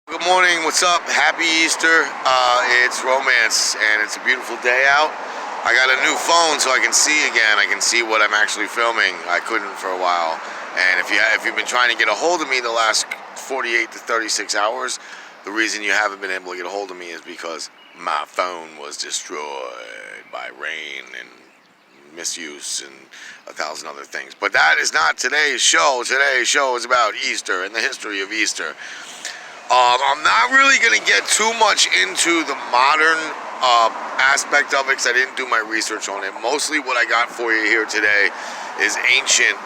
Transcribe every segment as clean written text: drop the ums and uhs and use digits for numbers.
Good morning, what's up? Happy Easter. It's Romance and it's a beautiful day out. I got a new phone so I can see again. I can see what I'm actually filming. I couldn't for a while. And if you've been trying to get a hold of me the last 48 to 36 hours, the reason you haven't been able to get a hold of me is because my phone was destroyed by rain and misuse and a thousand other things. But that is not today's show. Today's show is about Easter and the history of Easter. I'm not really going to get too much into the modern aspect of it because I didn't do my research on it. Mostly what I got for you here today is ancient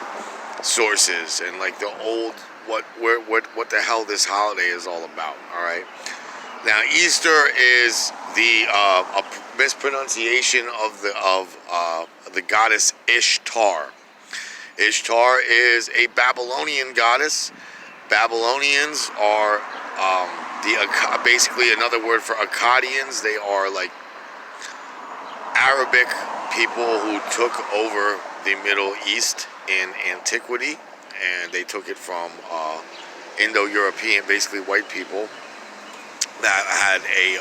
sources and like the old what the hell this holiday is all about. All right. Now Easter is the a mispronunciation of the goddess Ishtar. Ishtar is a Babylonian goddess. Babylonians are basically another word for Akkadians. They are like Arabic people who took over the Middle East in antiquity, and they took it from Indo-European, basically white people that had a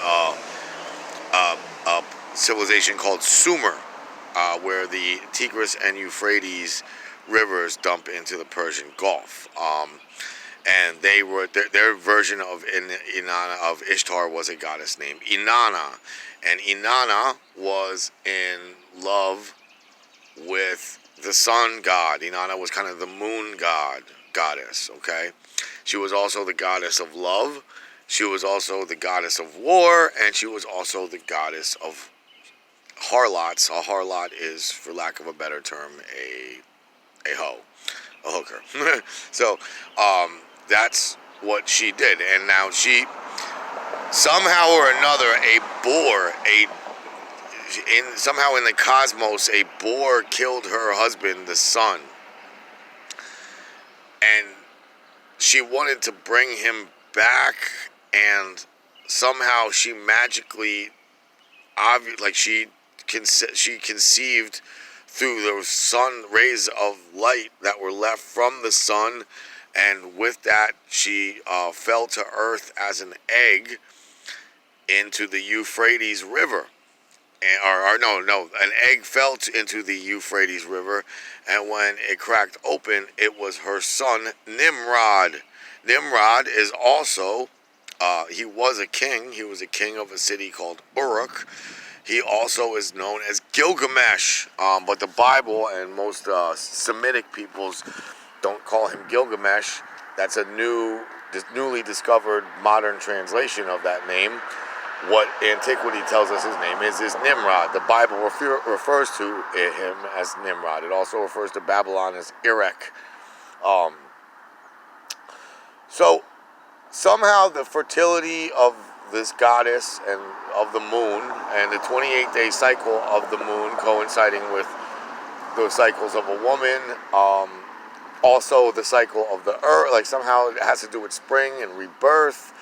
civilization called Sumer, where the Tigris and Euphrates rivers dump into the Persian Gulf. And they were their version of Inanna of Ishtar was a goddess named Inanna, and Inanna was in love with the sun god. Inanna was kind of the moon goddess. Okay, she was also the goddess of love. She was also the goddess of war, and she was also the goddess of harlots. A harlot is, for lack of a better term, a hoe, a hooker. So, that's what she did. And now she, somehow or another, somehow in the cosmos, a boar killed her husband, the sun. And she wanted to bring him back, and somehow she magically, she conceived through the sun rays of light that were left from the sun. And with that, she fell to earth as an egg into the Euphrates River. An egg fell into the Euphrates River, and when it cracked open, it was her son, Nimrod. Nimrod is also, he was a king. He was a king of a city called Uruk. He also is known as Gilgamesh, but the Bible and most Semitic peoples don't call him Gilgamesh. That's a newly discovered modern translation of that name. What antiquity tells us his name is Nimrod. The Bible refers to him as Nimrod. It also refers to Babylon as Erech. So somehow the fertility of this goddess and of the moon and the 28-day cycle of the moon coinciding with the cycles of a woman, also the cycle of the earth, like somehow it has to do with spring and rebirth.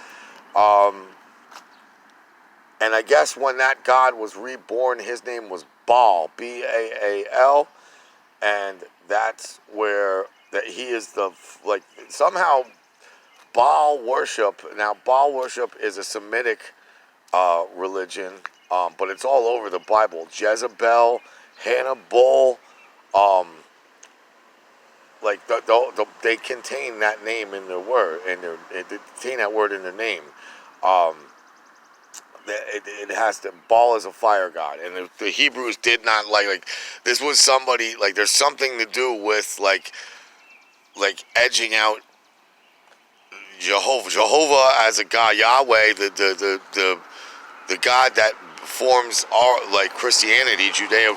And I guess when that god was reborn, his name was Baal, Baal, and that's where that he is somehow Baal worship. Now Baal worship is a Semitic religion, but it's all over the Bible. Jezebel, Hannibal, they contain that name in their word, they contain that word in their name. It has to. Baal is a fire god, and the Hebrews did not like this was somebody like there's something to do with like edging out Jehovah as a god, Yahweh, the God that forms our like Christianity, Judeo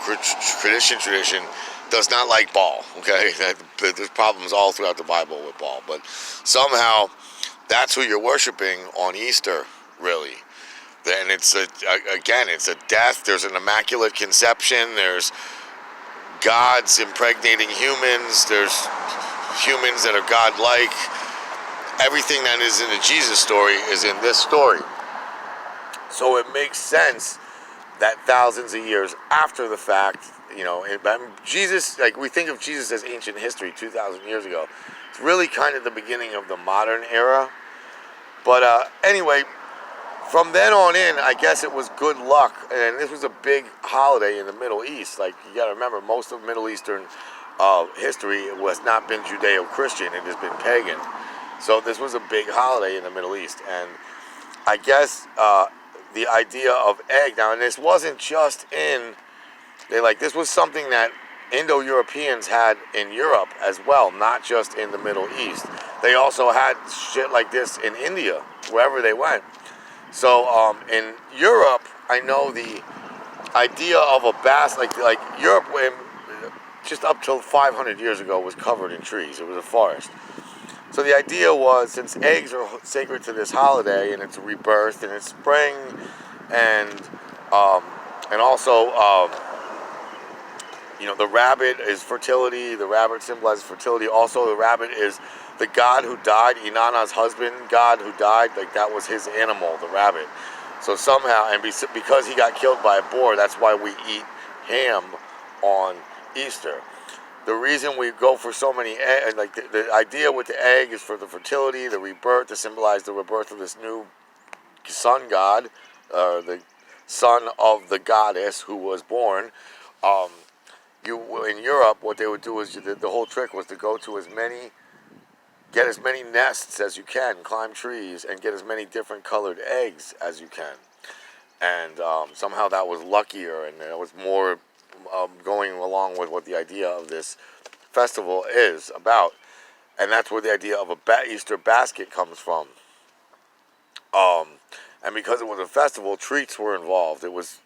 tradition does not like Baal. Okay, there's problems all throughout the Bible with Baal, but somehow that's who you're worshiping on Easter, really. And it's it's a death. There's an immaculate conception. There's gods impregnating humans. There's humans that are godlike. Everything that is in the Jesus story is in this story. So it makes sense that thousands of years after the fact, Jesus, like we think of Jesus as ancient history 2,000 years ago. It's really kind of the beginning of the modern era. But anyway, from then on in, I guess it was good luck, and this was a big holiday in the Middle East. Like, you got to remember, most of Middle Eastern history has not been Judeo-Christian; it has been pagan. So this was a big holiday in the Middle East, and I guess the idea of egg now, and this wasn't just in this was something that Indo-Europeans had in Europe as well, not just in the Middle East. They also had shit like this in India, wherever they went. So in Europe, I know the idea of a like Europe, just up till 500 years ago, was covered in trees. It was a forest. So the idea was, since eggs are sacred to this holiday, and it's rebirth, and it's spring, and also the rabbit is fertility. The rabbit symbolizes fertility. Also, the rabbit is the god who died, Inanna's husband, god who died. Like, that was his animal, the rabbit. So somehow, and because he got killed by a boar, that's why we eat ham on Easter. The reason we go for so many eggs, like the idea with the egg, is for the fertility, the rebirth, to symbolize the rebirth of this new sun god, the son of the goddess who was born. In Europe, what they would do is, the whole trick was to go to get as many nests as you can, climb trees, and get as many different colored eggs as you can. And somehow that was luckier, and it was more going along with what the idea of this festival is about. And that's where the idea of a Easter basket comes from. And because it was a festival, treats were involved. It was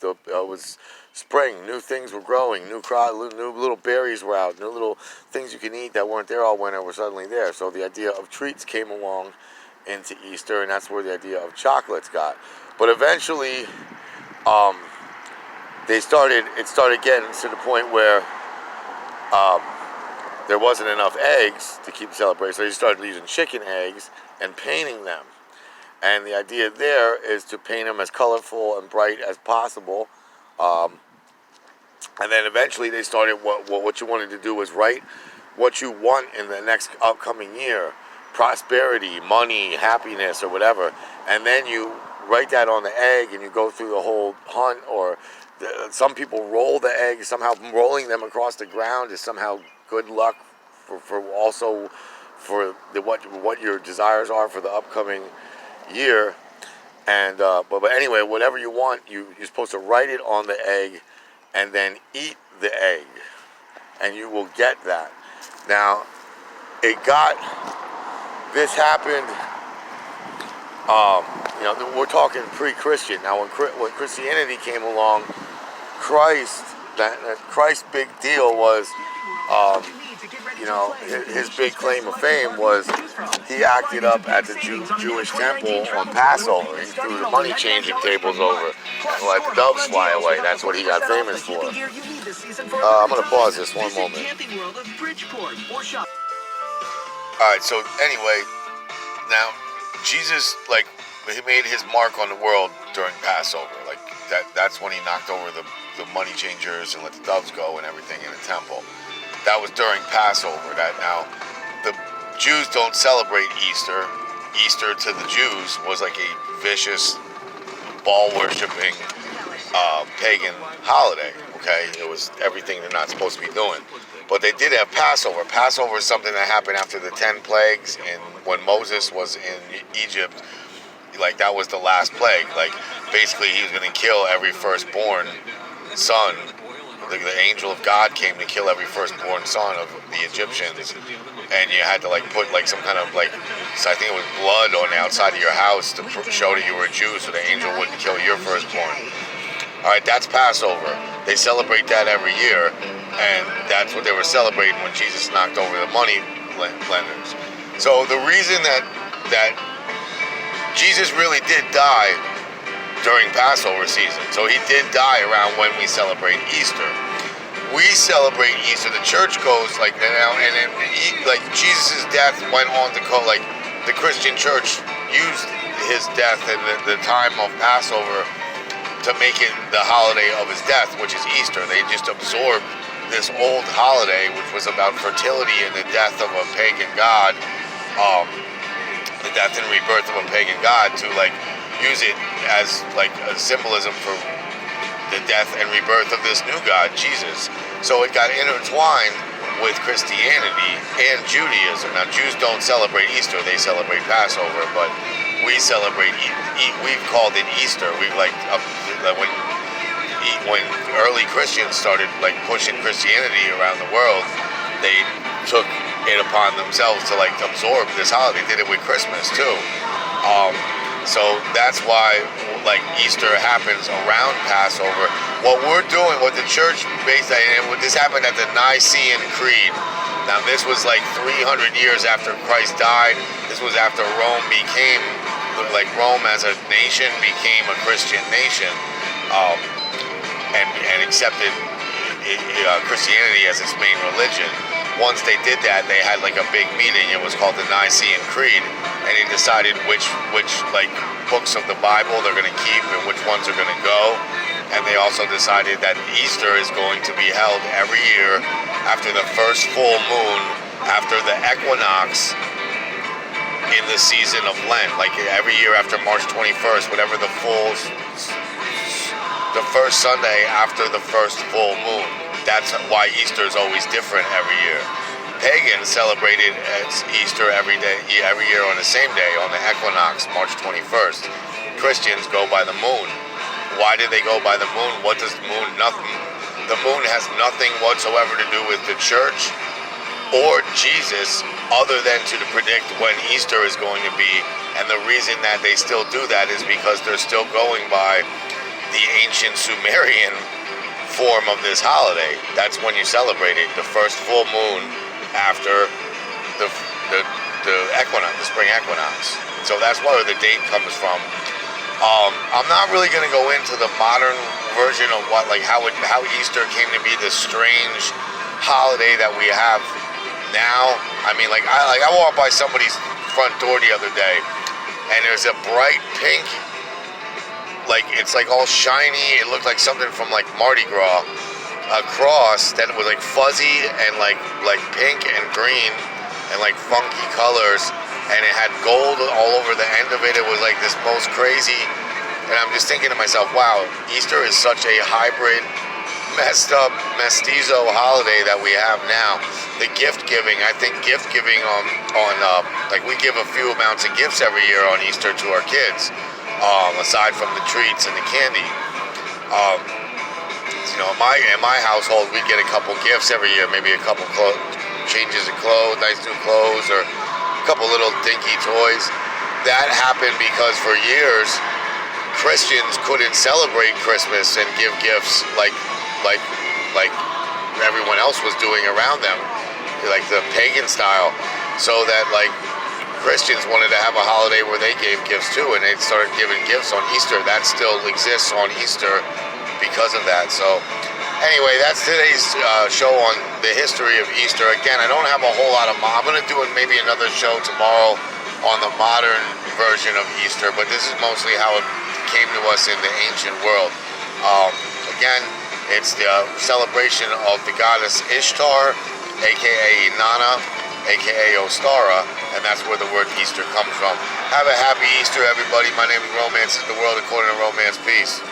spring. New things were growing. New little berries were out. New little things you can eat that weren't there all winter were suddenly there. So the idea of treats came along into Easter, and that's where the idea of chocolates got. But eventually, it started getting to the point where there wasn't enough eggs to keep the celebration. So they started using chicken eggs and painting them. And the idea there is to paint them as colorful and bright as possible. And then eventually they started, what you wanted to do was write what you want in the next upcoming year. Prosperity, money, happiness, or whatever. And then you write that on the egg, and you go through the whole hunt. Or some people roll the eggs. Somehow rolling them across the ground is somehow good luck for what your desires are for the upcoming year. And but anyway, whatever you want, you're supposed to write it on the egg and then eat the egg, and you will get that. Now, this happened, we're talking pre-Christian. Now, when Christianity came along, Christ's big deal was, his big claim of fame was he acted up at the Jewish temple on Passover. He threw the money changing tables over and let the doves fly away. That's what he got famous for. I'm going to pause this one moment. Alright, so anyway, now Jesus, he made his mark on the world during Passover. That's when he knocked over the money changers and let the doves go and everything in the temple. That was during Passover. Now, the Jews don't celebrate Easter. Easter to the Jews was like a vicious, ball-worshipping, pagan holiday, okay? It was everything they're not supposed to be doing. But they did have Passover. Passover is something that happened after the 10 plagues, and when Moses was in Egypt, that was the last plague. Basically, he was going to kill every firstborn son. The angel of God came to kill every firstborn son of the Egyptians, and you had to put some kind of so I think it was blood on the outside of your house to show that you were a Jew, so the angel wouldn't kill your firstborn. All right, that's Passover. They celebrate that every year, and that's what they were celebrating when Jesus knocked over the money lenders. So the reason that Jesus really did die during Passover season. So he did die around when we celebrate Easter. We celebrate Easter. The church goes now, and then Jesus' death went on to go the Christian church used his death and the time of Passover to make it the holiday of his death, which is Easter. They just absorbed this old holiday, which was about fertility and the death of a pagan god, the death and rebirth of a pagan god to like use it as like a symbolism for the death and rebirth of this new god, Jesus. So it got intertwined with Christianity and Judaism. Now, Jews don't celebrate Easter; they celebrate Passover, but we celebrate. We've called it Easter. We've like when early Christians started like pushing Christianity around the world, they took it upon themselves to like absorb this holiday. They did it with Christmas too. So that's why like Easter happens around Passover. What we're doing, what the church based on, and this happened at the Nicene Creed. Now this was like 300 years after Christ died. This was after Rome became, like Rome as a nation became a Christian nation, and accepted Christianity as its main religion. Once they did that, they had like a big meeting. It was called the Nicene Creed, and they decided which like books of the Bible they're going to keep and which ones are going to go. And they also decided that Easter is going to be held every year after the first full moon, after the equinox in the season of Lent. Like every year after March 21st, whatever the first Sunday after the first full moon. That's why Easter is always different every year. Pagans celebrated Easter every year on the same day, on the equinox, March 21st. Christians go by the moon. Why do they go by the moon? What does the moon? Nothing. The moon has nothing whatsoever to do with the church or Jesus, other than to predict when Easter is going to be. And the reason that they still do that is because they're still going by the ancient Sumerian form of this holiday. That's when you celebrate it, the first full moon after the equinox, the spring equinox. So that's where the date comes from. I'm not really going to go into the modern version of how Easter came to be this strange holiday that we have now. I mean, I walked by somebody's front door the other day, and there's a bright pink, like it's like all shiny. It looked like something from like Mardi Gras. A cross that was like fuzzy and like pink and green and like funky colors, and it had gold all over the end of it. It was like this most crazy, and I'm just thinking to myself, wow, Easter is such a hybrid, messed up, mestizo holiday that we have now. The gift giving, I think gift giving on like we give a few amounts of gifts every year on Easter to our kids, aside from the treats and the candy. You know, in my household, we get a couple gifts every year, maybe a couple changes of clothes, nice new clothes, or a couple little dinky toys. That happened because for years, Christians couldn't celebrate Christmas and give gifts like everyone else was doing around them, like the pagan style. So that like Christians wanted to have a holiday where they gave gifts too, and they started giving gifts on Easter. That still exists on Easter because of that. So anyway, that's today's show on the history of Easter. Again, I don't have a whole lot of I'm going to do maybe another show tomorrow on the modern version of Easter, but this is mostly how it came to us in the ancient world. Again, it's the celebration of the goddess Ishtar, aka Inanna, aka Ostara, and that's where the word Easter comes from. Have a happy Easter, everybody. My name is Romance. This is the world according to Romance. Peace.